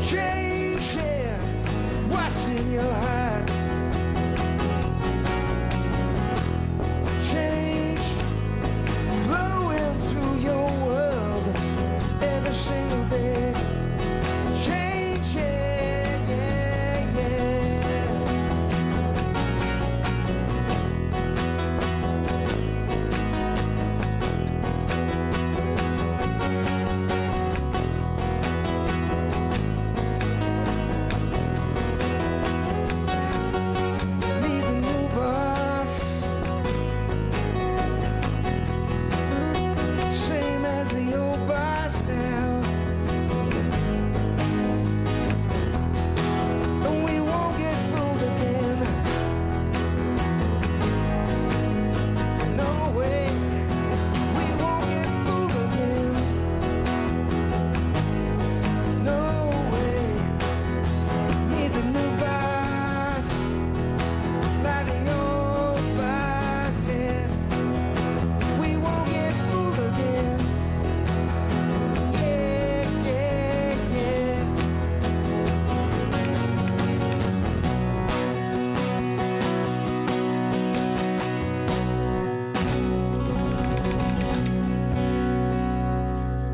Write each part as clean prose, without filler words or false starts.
Change, yeah, what's in your heart? Change, blowing through your world every single day. Change, yeah, yeah, yeah. Need a new boss, same as the old boss now. And we won't get fooled again. No way, we won't get fooled again. No way, need a new boss, like the old boss, yeah. We won't get fooled again. Yeah, yeah, yeah.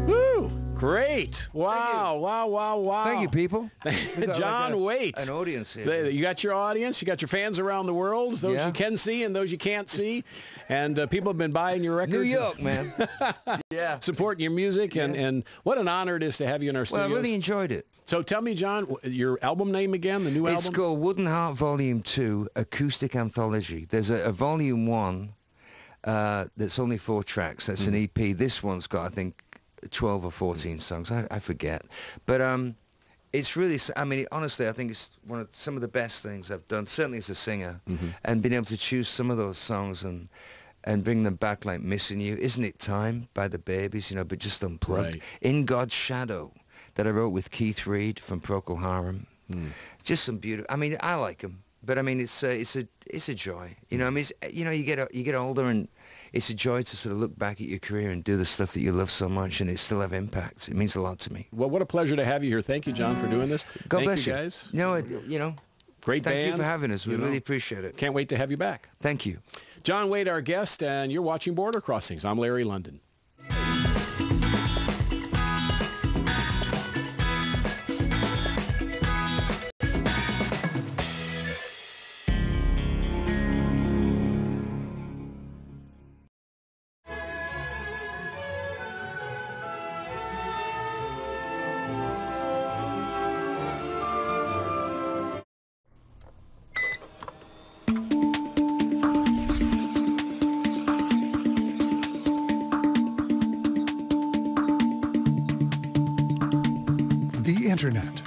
Woo! Great. Wow, wow, wow, wow. Thank you, people. John Waite. An audience here. You got your audience, you got your fans around the world, those Yeah. you can see and those you can't see. And people have been buying your records. New York, man. Yeah. Supporting your music. And what an honor it is to have you in our Well, studios. I really enjoyed it. So tell me, John, your album name again, the new It's album? called Wooden Heart Volume 2, Acoustic Anthology. There's a Volume 1 that's only 4 tracks. That's an EP. This one's got, I think, 12 or 14 songs. I forget. But it's really, I mean, honestly, I think it's some of the best things I've done, certainly as a singer. And being able to choose some of those songs and bring them back like Missing You. Isn't It Time by the Babies, but just unplugged. Right. In God's Shadow, that I wrote with Keith Reed from Procol Harum. Just some beautiful. I mean, I like them, but I mean, it's a joy. I mean, you get older, and it's a joy to sort of look back at your career and do the stuff that you love so much, and it still have impact. It means a lot to me. Well, what a pleasure to have you here. Thank you, John, for doing this. God Thank bless you, guys. Great Thank band. you for having us. We really appreciate it. Can't wait to have you back. Thank you. John Waite, our guest, and you're watching Border Crossings. I'm Larry London. The Internet.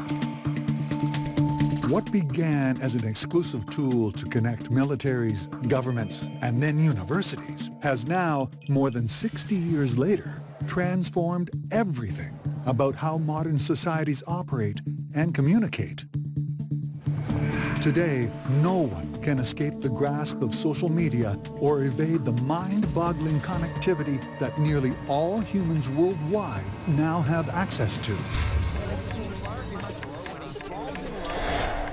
What began as an exclusive tool to connect militaries, governments, and then universities has now, more than 60 years later, transformed everything about how modern societies operate and communicate. Today, no one can escape the grasp of social media or evade the mind-boggling connectivity that nearly all humans worldwide now have access to.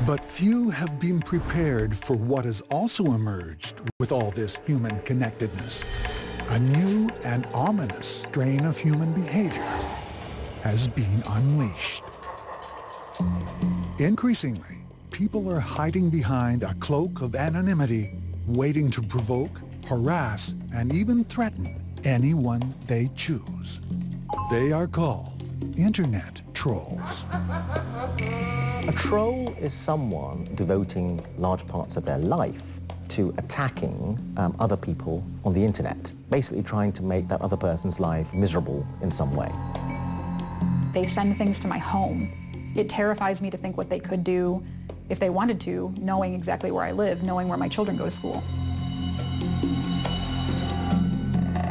But few have been prepared for what has also emerged with all this human connectedness. A new and ominous strain of human behavior has been unleashed. Increasingly, people are hiding behind a cloak of anonymity, waiting to provoke, harass, and even threaten anyone they choose. They are called Internet trolls. A troll is someone devoting large parts of their life to attacking other people on the internet, basically trying to make that other person's life miserable in some way. They send things to my home. It terrifies me to think what they could do if they wanted to, knowing exactly where I live, knowing where my children go to school.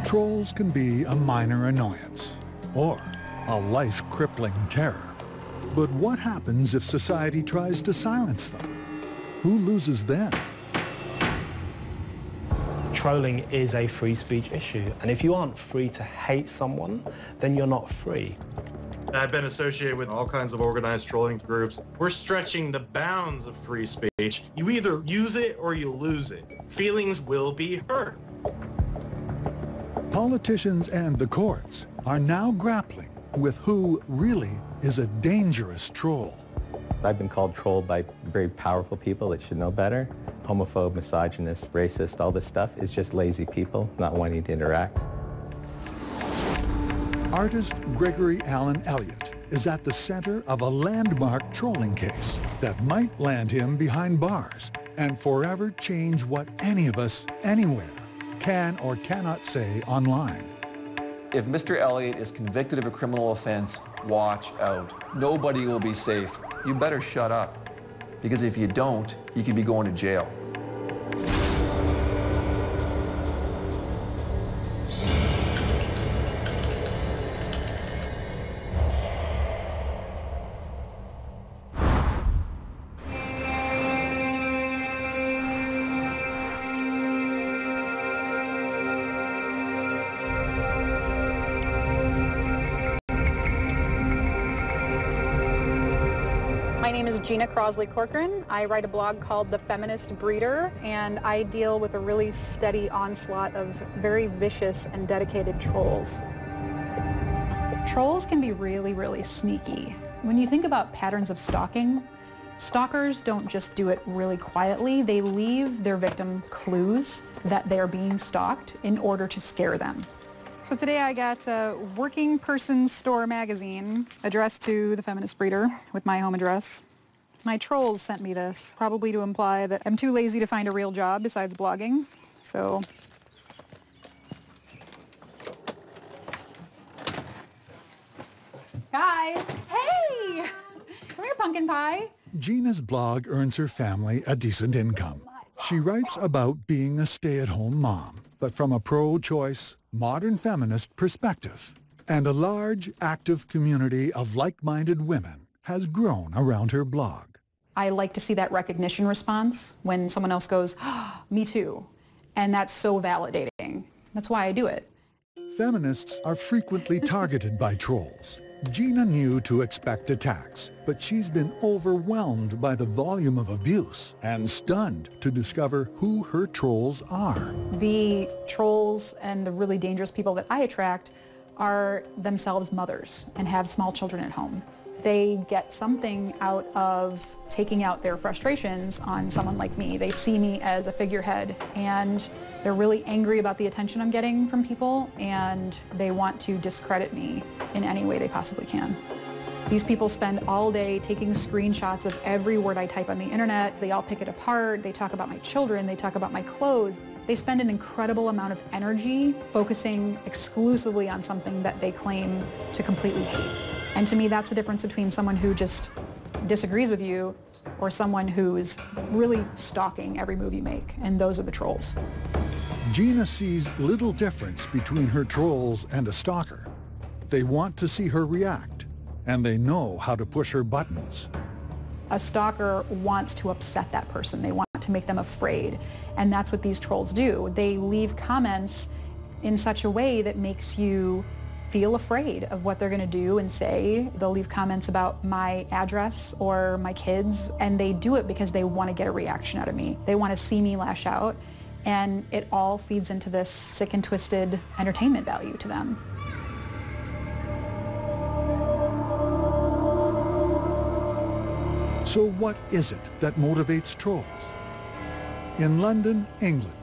Trolls can be a minor annoyance or a life-crippling terror. But what happens if society tries to silence them? Who loses then? Trolling is a free speech issue, and if you aren't free to hate someone, then you're not free. I've been associated with all kinds of organized trolling groups. We're stretching the bounds of free speech. You either use it or you lose it. Feelings will be hurt. Politicians and the courts are now grappling with who really is a dangerous troll. I've been called troll by very powerful people that should know better. Homophobe, misogynist, racist, all this stuff is just lazy people not wanting to interact. Artist Gregory Allen Elliott is at the center of a landmark trolling case that might land him behind bars and forever change what any of us, anywhere, can or cannot say online. If Mr. Elliott is convicted of a criminal offense, watch out. Nobody will be safe. You better shut up, because if you don't, you could be going to jail. My name is Gina Crosley-Corcoran. I write a blog called The Feminist Breeder, and I deal with a really steady onslaught of very vicious and dedicated trolls. Trolls can be really, really sneaky. When you think about patterns of stalking, stalkers don't just do it really quietly. They leave their victim clues that they are being stalked in order to scare them. So today I got a Working Person's Store magazine addressed to the Feminist Breeder with my home address. My trolls sent me this, probably to imply that I'm too lazy to find a real job besides blogging. So guys, hey! Come here, pumpkin pie. Gina's blog earns her family a decent income. She writes about being a stay-at-home mom, but from a pro-choice, modern feminist perspective. And a large, active community of like-minded women has grown around her blog. I like to see that recognition response when someone else goes, oh, me too. And that's so validating. That's why I do it. Feminists are frequently targeted by trolls. Gina knew to expect attacks, but she's been overwhelmed by the volume of abuse and stunned to discover who her trolls are. The trolls and the really dangerous people that I attract are themselves mothers and have small children at home. They get something out of taking out their frustrations on someone like me. They see me as a figurehead, and they're really angry about the attention I'm getting from people, and they want to discredit me in any way they possibly can. These people spend all day taking screenshots of every word I type on the internet. They all pick it apart. They talk about my children. They talk about my clothes. They spend an incredible amount of energy focusing exclusively on something that they claim to completely hate. And to me, that's the difference between someone who just disagrees with you or someone who's really stalking every move you make. And those are the trolls. Gina sees little difference between her trolls and a stalker. They want to see her react, and they know how to push her buttons. A stalker wants to upset that person. They want to make them afraid. And that's what these trolls do. They leave comments in such a way that makes you feel afraid of what they're going to do and say. They'll leave comments about my address or my kids, and they do it because they want to get a reaction out of me. They want to see me lash out, and it all feeds into this sick and twisted entertainment value to them. So what is it that motivates trolls? In London, England,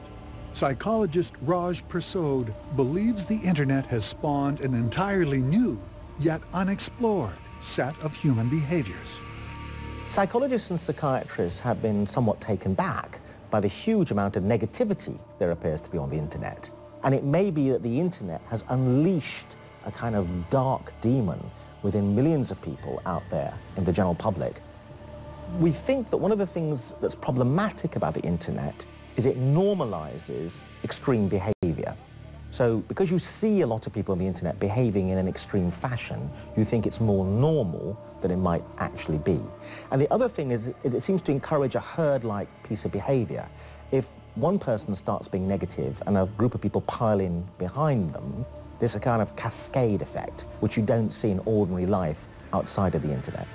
psychologist Raj Persaud believes the internet has spawned an entirely new, yet unexplored, set of human behaviors. Psychologists and psychiatrists have been somewhat taken back by the huge amount of negativity there appears to be on the internet. And it may be that the internet has unleashed a kind of dark demon within millions of people out there in the general public. We think that one of the things that's problematic about the internet is it normalizes extreme behavior. So because you see a lot of people on the internet behaving in an extreme fashion, you think it's more normal than it might actually be. And the other thing is it seems to encourage a herd-like piece of behavior. If one person starts being negative and a group of people pile in behind them, There's a kind of cascade effect, which you don't see in ordinary life outside of the internet.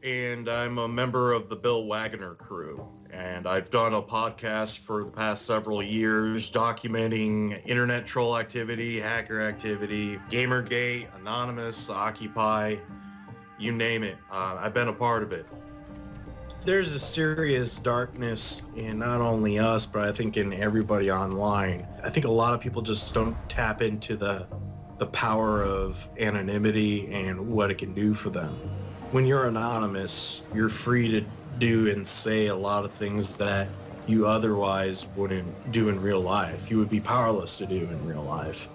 And I'm a member of the Bill Wagner crew. And I've done a podcast for the past several years documenting internet troll activity, hacker activity, Gamergate, Anonymous, Occupy, you name it. I've been a part of it. There's a serious darkness in not only us, but I think in everybody online. I think a lot of people just don't tap into the power of anonymity and what it can do for them. When you're anonymous, you're free to do and say a lot of things that you otherwise wouldn't do in real life. You would be powerless to do in real life.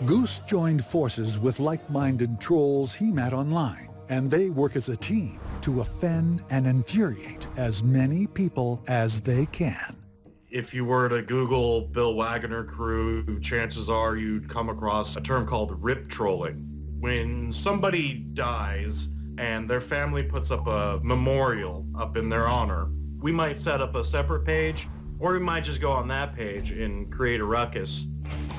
Goose joined forces with like-minded trolls he met online, and they work as a team to offend and infuriate as many people as they can. If you were to Google Bill Wagner crew, chances are you'd come across a term called rip trolling. When somebody dies and their family puts up a memorial up in their honor, we might set up a separate page, or we might just go on that page and create a ruckus.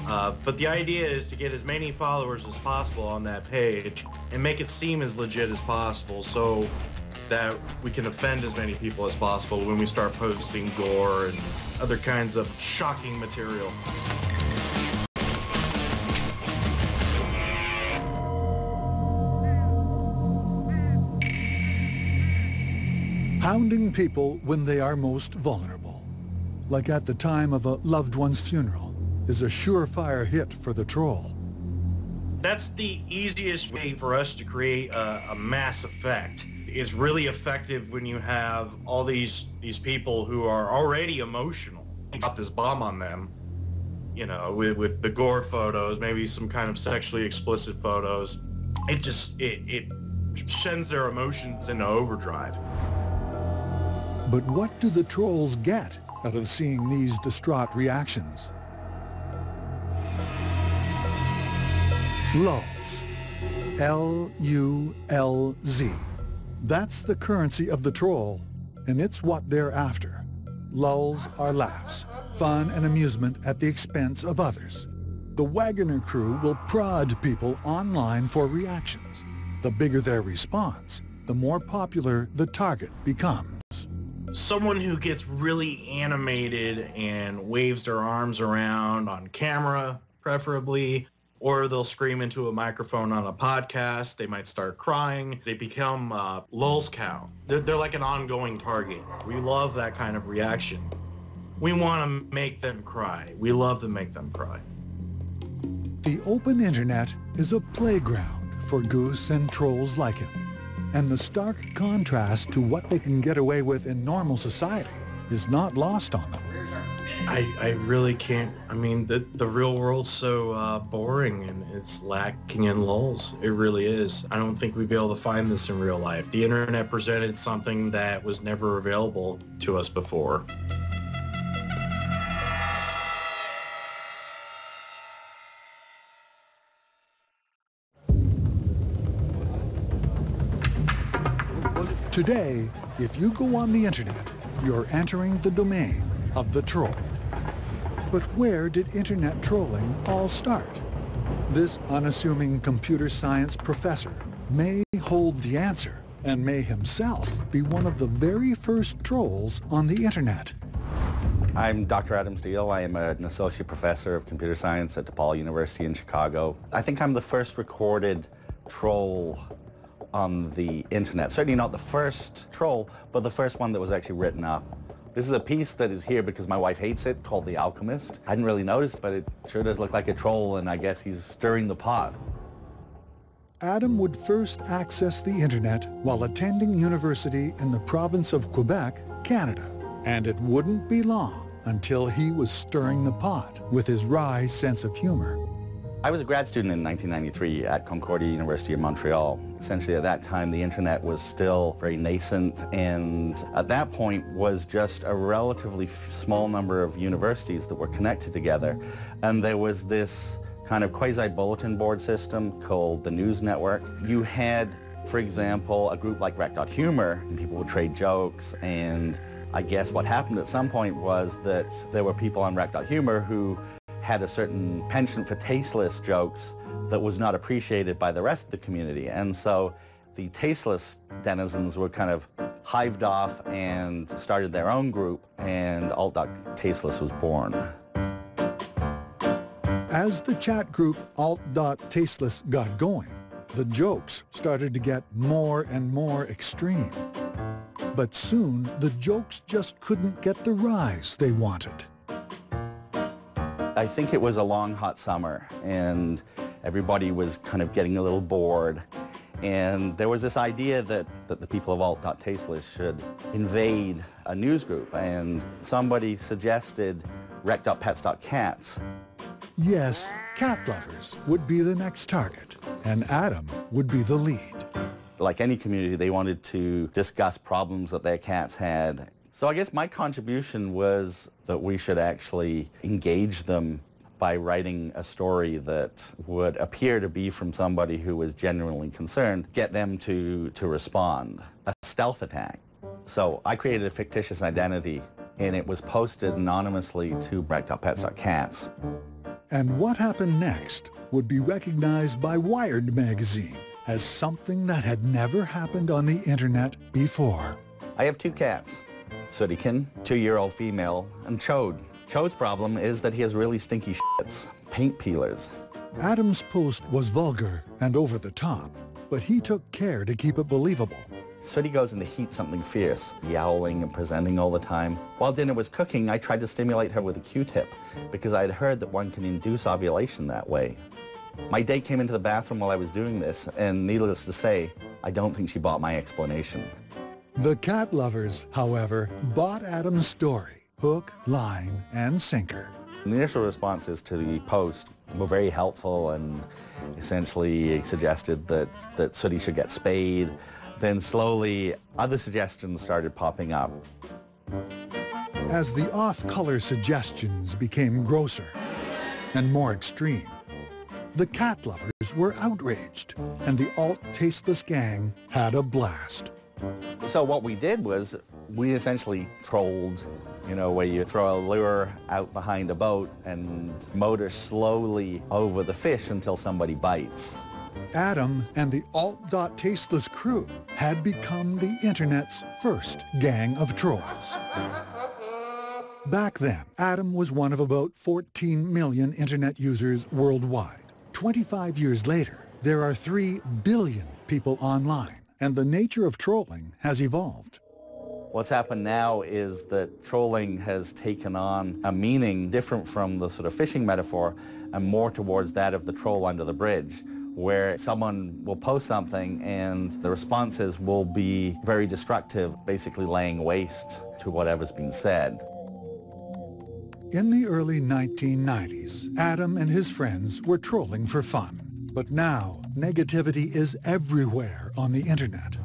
But the idea is to get as many followers as possible on that page and make it seem as legit as possible so that we can offend as many people as possible when we start posting gore and other kinds of shocking material. Hounding people when they are most vulnerable, like at the time of a loved one's funeral, is a surefire hit for the troll. That's the easiest way for us to create a mass effect. It's really effective when you have all these people who are already emotional. Drop this bomb on them, you know, with the gore photos, maybe some kind of sexually explicit photos. It sends their emotions into overdrive. But what do the trolls get out of seeing these distraught reactions? Lulz. L-U-L-Z. That's the currency of the troll, and it's what they're after. Lulz are laughs, fun and amusement at the expense of others. The Wagner crew will prod people online for reactions. The bigger their response, the more popular the target becomes. Someone who gets really animated and waves their arms around on camera, preferably, or they'll scream into a microphone on a podcast. They might start crying. They become lulz cow. They're like an ongoing target. We love that kind of reaction. We want to make them cry. We love to make them cry. The open internet is a playground for Goose and trolls like him. And the stark contrast to what they can get away with in normal society is not lost on them. I really can't. I mean, the real world's so boring and it's lacking in lulz. It really is. I don't think we'd be able to find this in real life. The internet presented something that was never available to us before. Today, if you go on the internet, you're entering the domain of the troll. But where did internet trolling all start? This unassuming computer science professor may hold the answer and may himself be one of the very first trolls on the internet. I'm Dr. Adam Steele. I am an associate professor of computer science at DePaul University in Chicago. I think I'm the first recorded troll on the internet. Certainly not the first troll, but the first one that was actually written up. This is a piece that is here because my wife hates it, called The Alchemist. I hadn't really noticed, but it sure does look like a troll, and I guess he's stirring the pot. Adam would first access the internet while attending university in the province of Quebec, Canada. And it wouldn't be long until he was stirring the pot with his wry sense of humor. I was a grad student in 1993 at Concordia University of Montreal. Essentially at that time the internet was still very nascent, and at that point was just a relatively small number of universities that were connected together. And there was this kind of quasi-bulletin board system called the News Network. You had, for example, a group like Rec.Humor, and people would trade jokes, and I guess what happened at some point was that there were people on Rec.Humor who had a certain penchant for tasteless jokes, that was not appreciated by the rest of the community. And so the tasteless denizens were kind of hived off and started their own group, and alt.tasteless was born. As the chat group alt.tasteless got going, the jokes started to get more and more extreme. But soon, the jokes just couldn't get the rise they wanted. I think it was a long, hot summer, and everybody was kind of getting a little bored. And there was this idea that the people of alt.tasteless should invade a news group, and somebody suggested rec.pets.cats. Yes, cat lovers would be the next target, and Adam would be the lead. Like any community, they wanted to discuss problems that their cats had. So I guess my contribution was that we should actually engage them by writing a story that would appear to be from somebody who was genuinely concerned, get them to respond. A stealth attack. So I created a fictitious identity, and it was posted anonymously to rec.pets.cats. And what happened next would be recognized by Wired magazine as something that had never happened on the internet before. I have two cats, Sootykin, 2-year-old female, and Chode. Chode's problem is that he has really stinky shits, paint peelers. Adam's post was vulgar and over the top, but he took care to keep it believable. Sooty goes into heat something fierce, yowling and presenting all the time. While dinner was cooking, I tried to stimulate her with a Q-tip because I had heard that one can induce ovulation that way. My date came into the bathroom while I was doing this, and needless to say, I don't think she bought my explanation. The cat lovers, however, bought Adam's story, hook, line, and sinker. The initial responses to the post were very helpful and essentially suggested that Sooty should get spayed. Then slowly, other suggestions started popping up. As the off-color suggestions became grosser and more extreme, the cat lovers were outraged, and the alt-tasteless gang had a blast. So what we did was we essentially trolled, where you throw a lure out behind a boat and motor slowly over the fish until somebody bites. Adam and the alt.tasteless crew had become the internet's first gang of trolls. Back then, Adam was one of about 14 million internet users worldwide. 25 years later, there are 3 billion people online, and the nature of trolling has evolved. What's happened now is that trolling has taken on a meaning different from the sort of fishing metaphor and more towards that of the troll under the bridge, where someone will post something and the responses will be very destructive, basically laying waste to whatever's been said. In the early 1990s, Adam and his friends were trolling for fun. But now, negativity is everywhere on the internet.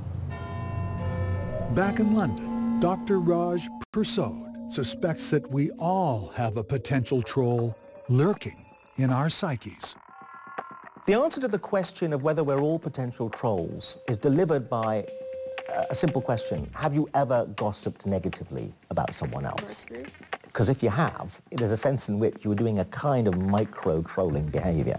Back in London, Dr. Raj Persaud suspects that we all have a potential troll lurking in our psyches. The answer to the question of whether we're all potential trolls is delivered by a simple question. Have you ever gossiped negatively about someone else? Because if you have, there's a sense in which you were doing a kind of micro-trolling behavior.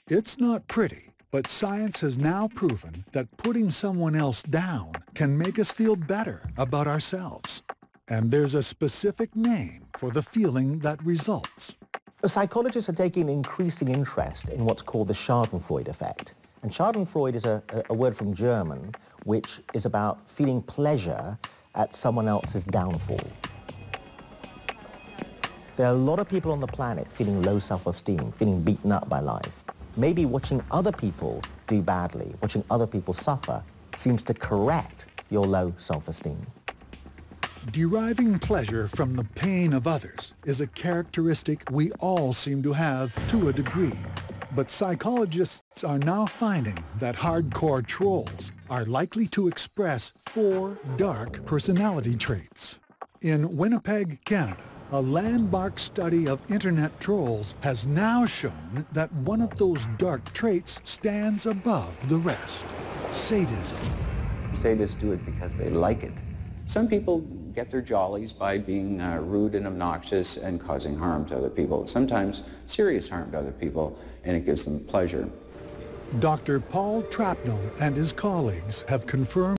It's not pretty, but science has now proven that putting someone else down can make us feel better about ourselves. And there's a specific name for the feeling that results. Psychologists are taking increasing interest in what's called the Schadenfreude effect. And Schadenfreude is a word from German, which is about feeling pleasure at someone else's downfall. There are a lot of people on the planet feeling low self-esteem, feeling beaten up by life. Maybe watching other people do badly, watching other people suffer, seems to correct your low self-esteem. Deriving pleasure from the pain of others is a characteristic we all seem to have to a degree. But psychologists are now finding that hardcore trolls are likely to express 4 dark personality traits. In Winnipeg, Canada, a landmark study of internet trolls has now shown that one of those dark traits stands above the rest: sadism. Sadists do it because they like it. Some people get their jollies by being rude and obnoxious and causing harm to other people, sometimes serious harm to other people, and it gives them pleasure. Dr. Paul Trapnell and his colleagues have confirmed